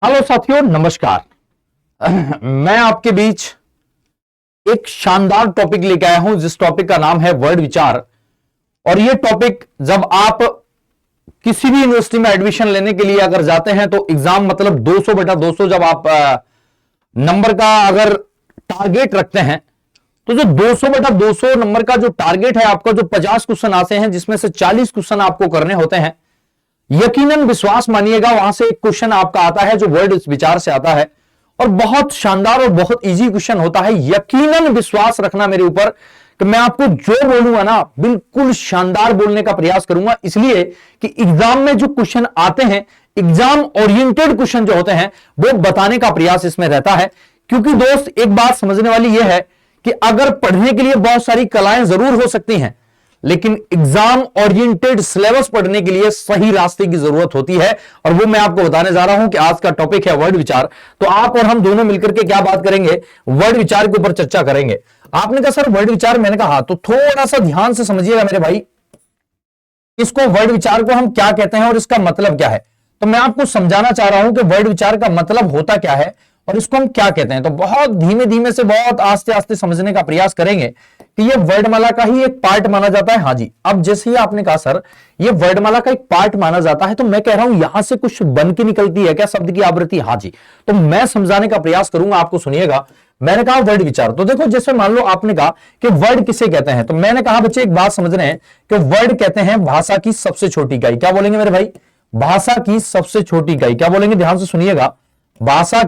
Hello साथियों, नमस्कार। मैं आपके बीच एक शानदार टॉपिक लेके आया हूं जिस टॉपिक का नाम है वर्ड विचार। और यह टॉपिक जब आप किसी भी यूनिवर्सिटी में एडमिशन लेने के लिए अगर जाते हैं तो एग्जाम मतलब 200/200 जब आप नंबर का अगर टारगेट रखते हैं तो जो 200/200 नंबर का जो टारगेट है आपका, जो 50 क्वेश्चन आते हैं जिसमें से 40 क्वेश्चन आपको करने होते हैं, यकीनन विश्वास मानिएगा वहां से एक क्वेश्चन आपका आता है जो वर्ड विचार से आता है और बहुत शानदार और बहुत इजी क्वेश्चन होता है। यकीनन विश्वास रखना मेरे ऊपर कि मैं आपको जो बोलूंगा ना बिल्कुल शानदार बोलने का प्रयास करूंगा, इसलिए कि एग्जाम में जो क्वेश्चन आते हैं, एग्जाम ओरिएंटेड क्वेश्चन जो होते हैं वो बताने का प्रयास इसमें रहता है। क्योंकि दोस्त एक बात समझने वाली यह है कि अगर पढ़ने के लिए बहुत सारी कलाएं जरूर हो सकती हैं, लेकिन एग्जाम ओरिएंटेड सिलेबस पढ़ने के लिए सही रास्ते की जरूरत होती है। और वो मैं आपको बताने जा रहा हूं कि आज का टॉपिक है वर्ड विचार। तो आप और हम दोनों मिलकर के क्या बात करेंगे, वर्ड विचार के ऊपर चर्चा करेंगे। आपने कहा सर वर्ड विचार, मैंने कहा तो थोड़ा सा ध्यान से समझिएगा मेरे भाई, इसको वर्ड विचार को हम क्या कहते हैं और इसका मतलब क्या है। तो मैं आपको समझाना चाह रहा हूं कि वर्ड विचार का मतलब होता क्या है और इसको हम क्या कहते हैं। तो बहुत धीमे धीमे से, बहुत आस्ते आस्ते समझने का प्रयास करेंगे कि ये वर्डमाला का ही एक पार्ट माना जाता है। हाँ जी, अब जैसे ही आपने कहा सर ये वर्डमाला का एक पार्ट माना जाता है, तो मैं कह रहा हूं यहां से कुछ बन के निकलती है क्या शब्द की आवृत्ति। हाँ जी, तो मैं समझाने का प्रयास करूंगा, आपको सुनिएगा। मैंने कहा वर्ड विचार, तो देखो जैसे मान लो आपने कहा कि वर्ड किसे कहते हैं, तो मैंने कहा बच्चे एक बात समझ रहे हैं कि वर्ड कहते हैं भाषा की सबसे छोटी इकाई। क्या बोलेंगे मेरे भाई, भाषा की सबसे छोटी इकाई। क्या बोलेंगे, ध्यान से सुनिएगा, भाषा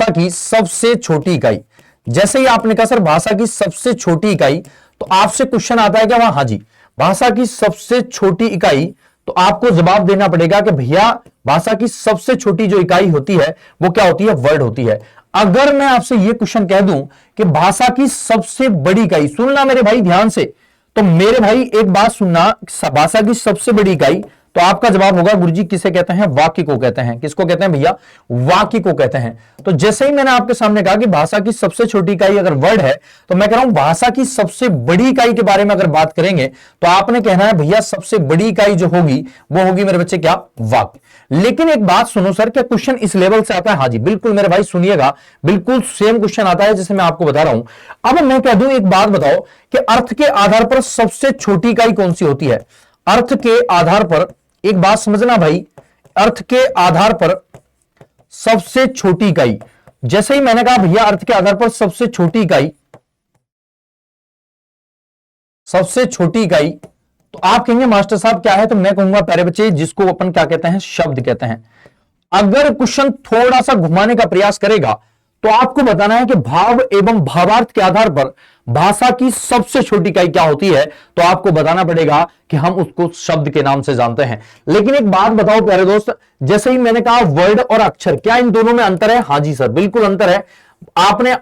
की सबसे छोटी इकाई। जैसे ही आपने कहा सर भाषा की सबसे छोटी इकाई, तो आपसे क्वेश्चन आता है क्या वहां, हाँ जी, भाषा की सबसे छोटी इकाई, तो आपको जवाब देना पड़ेगा कि भैया भाषा की सबसे छोटी जो इकाई होती है वो क्या होती है, वर्ड होती है। अगर मैं आपसे ये क्वेश्चन कह दूं कि भाषा की सबसे बड़ी इकाई, सुनना मेरे भाई ध्यान से, तो मेरे भाई एक बात सुनना, भाषा की सबसे बड़ी इकाई, तो आपका जवाब होगा गुरुजी किसे कहते हैं, वाक्य को कहते हैं। किसको कहते हैं भैया, वाक्य को कहते हैं। तो जैसे ही मैंने आपके सामने कहा कि भाषा की सबसे छोटी इकाई अगर वर्ड है, तो मैं कह रहा हूं भाषा की सबसे बड़ी इकाई के बारे में अगर बात करेंगे तो आपने कहना है भैया सबसे बड़ी इकाई जो होगी वो होगी मेरे बच्चे क्या, वाक्य। लेकिन एक बात सुनो सर, क्या क्वेश्चन इस लेवल से आता है? हाँ जी बिल्कुल मेरे भाई सुनिएगा, बिल्कुल सेम क्वेश्चन आता है जैसे मैं आपको बता रहा हूं। अब मैं कह दूं एक बात बताओ कि अर्थ के आधार पर सबसे छोटी इकाई कौन सी होती है। अर्थ के आधार पर एक बात समझना भाई, अर्थ के आधार पर सबसे छोटी इकाई, जैसे ही मैंने कहा भैया अर्थ के आधार पर सबसे छोटी इकाई, तो आप कहेंगे मास्टर साहब क्या है, तो मैं कहूंगा प्यारे बच्चे जिसको अपन क्या कहते हैं, शब्द कहते हैं। अगर क्वेश्चन थोड़ा सा घुमाने का प्रयास करेगा तो आपको बताना है कि भाव एवं भावार्थ के आधार पर भाषा की सबसे छोटी इकाई क्या होती है, तो आपको बताना पड़ेगा कि हम उसको शब्द के नाम से जानते हैं। लेकिन एक बात बताओ प्यारे दोस्त, जैसे ही मैंने कहा वर्ड और अक्षर, क्या इन दोनों में अंतर है? हाँ जी सर बिल्कुल अंतर है। आपने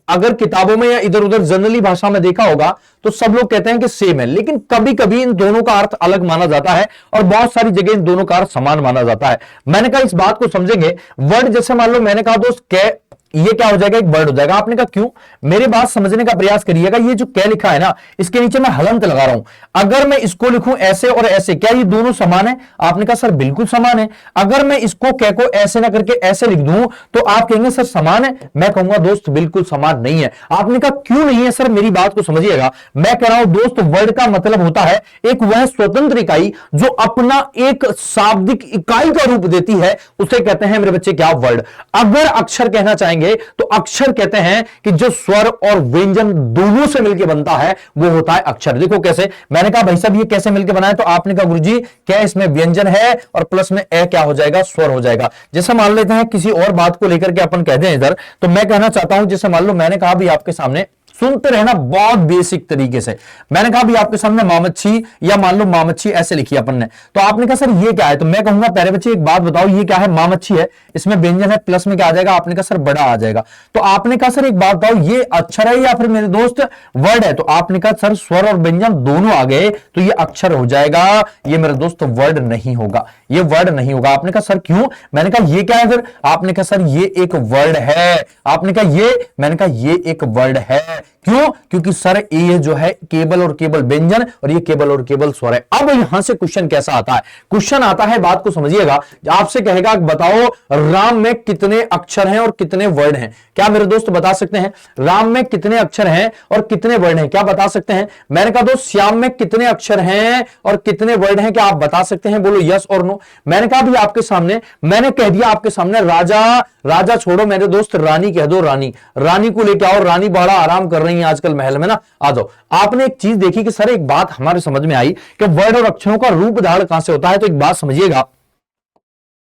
अगर किताबों में या इधर उधर जनरली भाषा में देखा होगा तो सब लोग कहते हैं कि सेम है, लेकिन कभी कभी इन दोनों का अर्थ अलग माना जाता है और बहुत सारी जगह इन दोनों का अर्थ समान माना जाता है। मैंने कहा इस बात को समझेंगे। वर्ड जैसे मान लो मैंने कहा दोस्त कै, ये क्या हो जाएगा, एक वर्ड हो जाएगा। आपने कहा क्यों, मेरी बात समझने का प्रयास करिएगा। ये जो क्या लिखा है ना, इसके नीचे मैं हलंत लगा रहा हूं। अगर मैं इसको लिखूं ऐसे और ऐसे, क्या ये दोनों समान है? आपने कहा सर बिल्कुल समान है। अगर मैं इसको कै को ऐसे ना करके ऐसे लिख दूं तो आप कहेंगे सर समान है। मैं कहूंगा दोस्त बिल्कुल समान नहीं है। आपने कहा क्यों नहीं है सर, मेरी बात को समझिएगा। मैं कह रहा हूं दोस्त वर्ड का मतलब होता है एक वह स्वतंत्र इकाई जो अपना एक शाब्दिक इकाई का रूप देती है, उसे कहते हैं मेरे बच्चे क्या, वर्ड। अगर अक्षर कहना चाहेंगे तो अक्षर कहते हैं कि जो स्वर और व्यंजन दोनों से मिलकर बनता है वो होता है अक्षर। देखो कैसे, मैंने कहा भाई साहब ये कैसे मिलकर बना है, तो आपने कहा गुरुजी क्या इसमें व्यंजन है और प्लस में ए क्या हो जाएगा, स्वर हो जाएगा। जैसे मान लेते हैं किसी और बात को लेकर के अपन कहते हैं इधर, तो मैं कहना चाहता हूं जैसे मान लो मैंने कहा भी आपके सामने, सुनते रहना बहुत बेसिक तरीके से, मैंने कहा भी आपके सामने मामच्छी, या मान लो मामच्छी ऐसे लिखी अपन ने, तो आपने कहा सर ये क्या है, तो मैं कहूंगा प्यारे बच्चे एक बात बताओ ये क्या है, मामच्छी है, इसमें व्यंजन है, प्लस में क्या आ जाएगा, आपने कहा सर बड़ा आ जाएगा। तो आपने कहा सर एक बात बताओ ये अक्षर है या फिर मेरे दोस्त वर्ड है, तो आपने कहा सर स्वर और व्यंजन दोनों आ गए तो ये अक्षर हो जाएगा, ये मेरे दोस्त वर्ड नहीं होगा, ये वर्ड नहीं होगा। आपने कहा सर क्यों, मैंने कहा ये क्या है फिर, आपने कहा सर ये एक वर्ड है। आपने कहा ये, मैंने कहा ये एक वर्ड है। क्यों? क्योंकि सर ये जो है केवल और केवल व्यंजन और ये केवल और केवल स्वर है। अब यहां से क्वेश्चन कैसा आता है? क्वेश्चन आता है, बात को समझिएगा, आपसे कहेगा बताओ राम में कितने अक्षर हैं और कितने वर्ड हैं? क्या मेरे दोस्त बता सकते हैं? राम में कितने अक्षर हैं और कितने वर्ड हैं? क्या बता सकते हैं? मैंने कहा दोस्त श्याम में कितने अक्षर हैं और कितने वर्ड हैं? क्या आप बता सकते हैं? बोलो यस और नो। मैंने कहा भी आपके सामने, मैंने कह दिया आपके सामने राजा, राजा छोड़ो मेरे दोस्त, रानी कह दो, रानी, रानी को लेके आओ, रानी बड़ा आराम कर रही है आजकल महल में ना, आ जाओ। आपने एक चीज देखी कि सर एक बात हमारे समझ में आई कि वर्ड और अक्षरों का रूप धारण कहां से होता है। तो एक बात समझिएगा,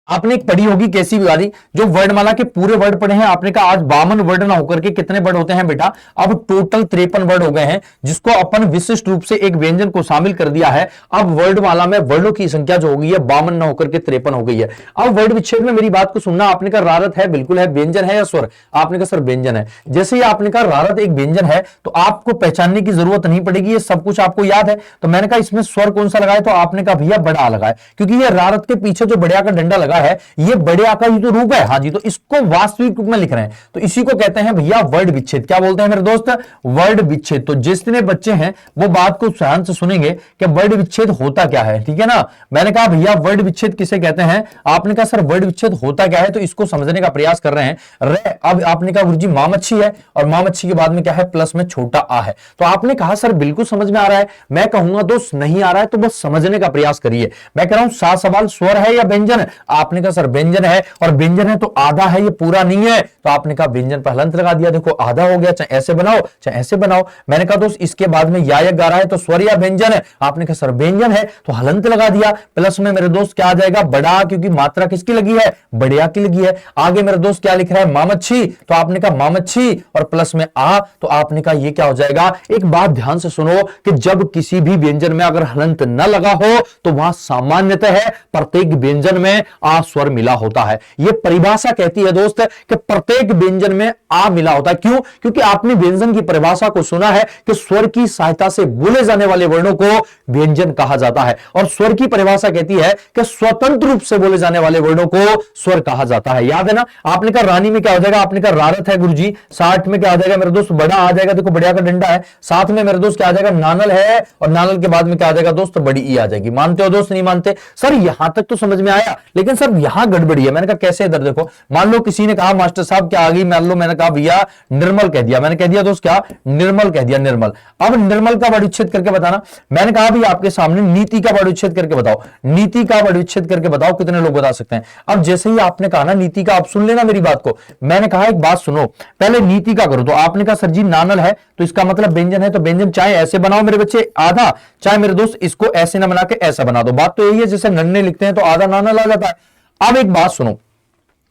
आपने एक पढ़ी होगी कैसी वाली, जो वर्णमाला के पूरे वर्ड पढ़े हैं, आपने कहा आज 52 वर्ड ना होकर के कितने वर्ड होते हैं बेटा? अब टोटल 53 वर्ड हो गए हैं, जिसको अपन विशिष्ट रूप से एक व्यंजन को शामिल कर दिया है। अब वर्णमाला में वर्णों की संख्या जो हो गई है 52 ना होकर के 53 हो गई है। अब वर्ड विच्छेद में मेरी बात को सुनना, आपने कहा रारत है, बिल्कुल है। व्यंजन है या स्वर? आपने कहा सर व्यंजन है। जैसे ही आपने कहा रारत एक व्यंजन है, तो आपको पहचानने की जरूरत नहीं पड़ेगी, ये सब कुछ आपको याद है। तो मैंने कहा इसमें स्वर कौन सा लगाए? तो आपने कहा भैया बड़ा लगाए, क्योंकि ये रारत के पीछे जो बढ़िया का डंडा लगा है, ये बड़े आकार की जो रूप है, हाँ जी, तो इसको वास्तविक रूप में लिख रहे हैं, तो इसी को कहते हैं भैया वर्ड विच्छेद। क्या बोलते हैं मेरे दोस्त? वर्ड विच्छेद। तो जितने बच्चे हैं वो बात को ध्यान से सुनेंगे कि वर्ड विच्छेद होता क्या है, ठीक है ना। मैंने कहा भैया वर्ड विच्छेद किसे कहते हैं? आपने कहा सर वर्ड विच्छेद होता क्या है, तो इसको समझने का प्रयास कर रहे हैं। अब आपने कहा गुरुजी मां मच्छी है, और मां मच्छी के बाद में क्या है? प्लस में छोटा आ है। तो आपने कहा सर बिल्कुल समझ में आ रहा है। मैं कहूंगा दोस्त नहीं आ रहा है तो बस समझने का प्रयास करिए। मैं कह रहा हूं सात सवाल स्वर है या व्यंजन है? आपने कहा सर व्यंजन है, और व्यंजन है तो आधा है, ये पूरा नहीं है। तो आपने कहा व्यंजन पर हलंत लगा दिया, देखो आधा हो गया, चाहे ऐसे बनाओ चाहे ऐसे बनाओ। मैंने कहा दोस्त इसके बाद में या गा रहा है तो स्वर या व्यंजन है? आपने कहा सर व्यंजन है, तो हलंत लगा दिया। प्लस में मेरे दोस्त क्या आ जाएगा? बड़ा, क्योंकि मात्रा किसकी लगी है? बढ़िया की लगी है। आगे मेरे दोस्त क्या लिख रहा है? मामच्छी, तो आपने कहा मामच्छी और प्लस में आ, तो आपने कहा ये क्या हो जाएगा? एक बात ध्यान से सुनो कि जब किसी भी व्यंजन में अगर हलंत न लगा हो तो वहां सामान्यतः है प्रत्येक व्यंजन में आ स्वर मिला होता है। यह परिभाषा कहती है दोस्त कि प्रत्येक व्यंजन में आ मिला होता है। क्यों? क्योंकि आपने व्यंजन की परिभाषा को सुना है कि स्वर की सहायता से बोले जाने वाले वर्णों को व्यंजन कहा जाता है, और स्वर की परिभाषा कहती है कि स्वतंत्र रूप से बोले जाने वाले वर्णों को स्वर कहा जाता है। याद है ना? आपने कहा रानी में क्या हो जाएगा? आपने कहा रारत है गुरुजी। 60 में क्या आ जाएगा मेरे दोस्त? बड़ा आ जाएगा, देखो बढ़िया का डंडा है। साथ में मेरे दोस्त क्या आ जाएगा? नानल है, और नानल के बाद में क्या आ जाएगा दोस्त? बड़ी ई आ जाएगी। मानते हो दोस्त? नहीं मानते? सर यहां तक तो समझ में आया, लेकिन सर यहां गड़बड़ी है। मैंने कहा कैसे? इधर देखो, मान लो किसी ने कहा मास्टर साहब क्या आ गई, मान लो मैंने कहा भैया निर्मल कह दिया, मैंने कह दिया दोस्त क्या? निर्मल कह दिया, निर्मल। अब निर्मल का वर्णविच्छेद करके बताना। मैंने कहा भी आपके सामने नीति का वर्णविच्छेद करके बताओ, नीति का वर्णविच्छेद करके बताओ, कितने लोग बता सकते हैं? अब जैसे ही आपने कहा ना नीति का, आप सुन लेना मेरी बात को। मैंने कहा एक बात सुनो, पहले नीति का करो। तो आपने कहा सर जी नानल है तो इसका मतलब व्यंजन है, तो व्यंजन चाहे ऐसे बनाओ मेरे बच्चे आधा, चाहे मेरे दोस्त इसको ऐसे ना बना के ऐसा बना दो। बात तो यही है, जैसे नन्हे लिखते हैं तो आधा नानल आ जाता है। अब एक बात सुनो,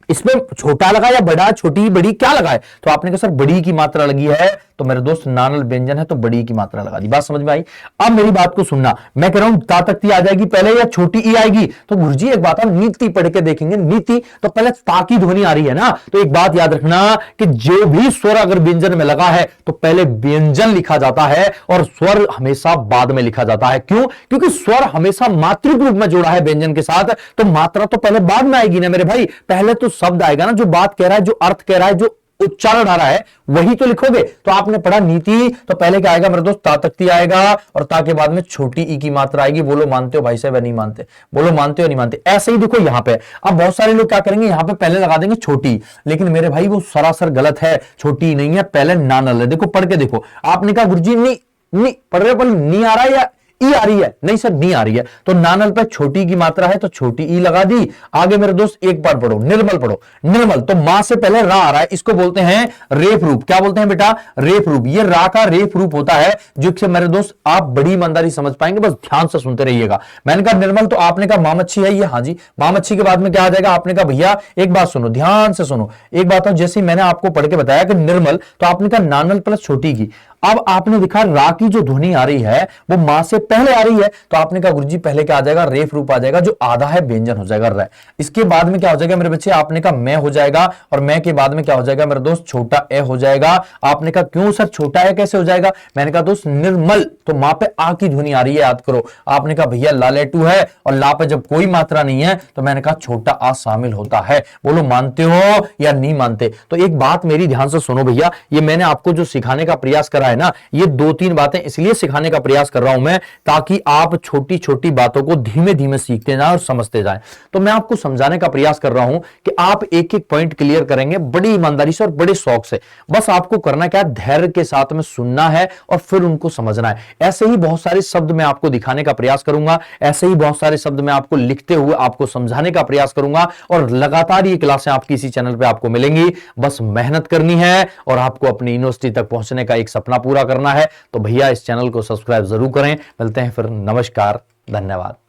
इसमें छोटा लगा या बड़ा, छोटी बड़ी क्या लगा है? तो आपने कहा सर बड़ी की मात्रा लगी है, तो मेरे दोस्त नानल व्यंजन है तो बड़ी की मात्रा लगा दी। बात समझ में आई? अब मेरी बात को सुनना, मैं कह रहा हूं ता तख्ती आ जाएगी पहले या छोटी ई आएगी? तो गुरुजी एक बात हम नीति पढ़ के देखेंगे। नीति तो पहले ता की ध्वनि आ रही है ना, तो एक बात याद रखना कि जो भी स्वर अगर व्यंजन में लगा है तो पहले व्यंजन लिखा जाता है और स्वर हमेशा बाद में लिखा जाता है। क्यों? क्योंकि स्वर हमेशा मात्रिक रूप में जोड़ा है व्यंजन के साथ, तो मात्रा तो पहले बाद में आएगी ना मेरे भाई। पहले तो शब्द आएगा ना, जो बात कह रहा है, जो अर्थ कह रहा है, जो उच्चारण आ रहा है, वही तो लिखोगे। तो आपने पढ़ा नीति, तो पहले क्या आएगा मेरे दोस्त? ता तख्ती आएगा, और ता के बाद में छोटी ई की मात्रा आएगी। बोलो मानते हो भाई साहब या नहीं मानते? बोलो मानते हो नहीं मानते? ऐसे ही देखो यहां पे, अब बहुत सारे लोग क्या करेंगे, यहां पे पहले लगा देंगे छोटी, लेकिन मेरे भाई वो सरासर गलत है। छोटी नहीं है, पहले नानल है। देखो पढ़ के देखो। आपने कहा गुरुजी नहीं पढ़ रहे, पर नहीं आ रहा है या ई आ रही है? नहीं सर नहीं आ रही है, तो नानल पे छोटी की मात्रा है तो छोटी ई लगा दी। आगे मेरे दोस्त एक बार पढ़ो, निर्मल पढ़ो। निर्मल तो मां से पहले रा आ रहा है, इसको बोलते हैं रेफ रूप। क्या बोलते हैं बेटा? रेफ रूप। ये रा का रेफ रूप होता है, जो कि मेरे दोस्त आप बड़ी ईमानदारी समझ पाएंगे, बस ध्यान से सुनते रहिएगा। मैंने कहा निर्मल, तो आपने कहा मामच्छी है ये, हाँ जी। मामच्छी के बाद में क्या आ जाएगा? आपने कहा भैया एक बात सुनो, ध्यान से सुनो एक बात। जैसे मैंने आपको पढ़ के बताया कि निर्मल, तो आपने कहा नानल प्लस छोटी की। अब आपने दिखा रा की जो ध्वनि आ रही है वो मां से पहले आ रही है, तो आपने कहा गुरुजी पहले क्या आ जाएगा, रेफ रूप आ जाएगा, जो आधा है व्यंजन हो जाएगा र। इसके बाद में क्या हो जाएगा मेरे बच्चे, आपने कहा मैं हो जाएगा, और मैं के बाद में क्या हो जाएगा मेरे दोस्त, छोटा ए हो जाएगा। आपने कहा क्यों सर छोटा ए कैसे हो जाएगा, मैंने कहा दोस्त निर्मल, तो मां पे आ की ध्वनि आ रही है, याद करो। आपने कहा भैया ला लेटू है और ला पे जब कोई मात्रा नहीं है तो मैंने कहा छोटा आ शामिल होता है। बोलो मानते हो या नहीं मानते। तो एक बात मेरी ध्यान से सुनो भैया, ये मैंने आपको जो सिखाने का प्रयास करा है ना, ये 2-3 बातें इसलिए सिखाने का प्रयास कर रहा हूं मैं, ताकि आप छोटी छोटी बातों को धीमे धीमे सीखते जाएं और समझते जाएं। तो मैं आपको समझाने का प्रयास कर रहा हूं कि आप एक एक पॉइंट क्लियर करेंगे बड़ी ईमानदारी से और बड़े शौक से। बस आपको करना क्या, धैर्य के साथ में सुनना है और फिर उनको समझना है। ऐसे ही बहुत सारे शब्द मैं आपको दिखाने का प्रयास करूंगा, ऐसे ही बहुत सारे शब्द मैं आपको लिखते हुए आपको समझाने का प्रयास करूंगा, और लगातार ये क्लासें आपकी इसी चैनल पे आपको मिलेंगी। बस मेहनत करनी है और आपको अपनी यूनिवर्सिटी तक पहुंचने का एक सपना पूरा करना है। तो भैया इस चैनल को सब्सक्राइब जरूर करें। मिलते हैं फिर, नमस्कार, धन्यवाद।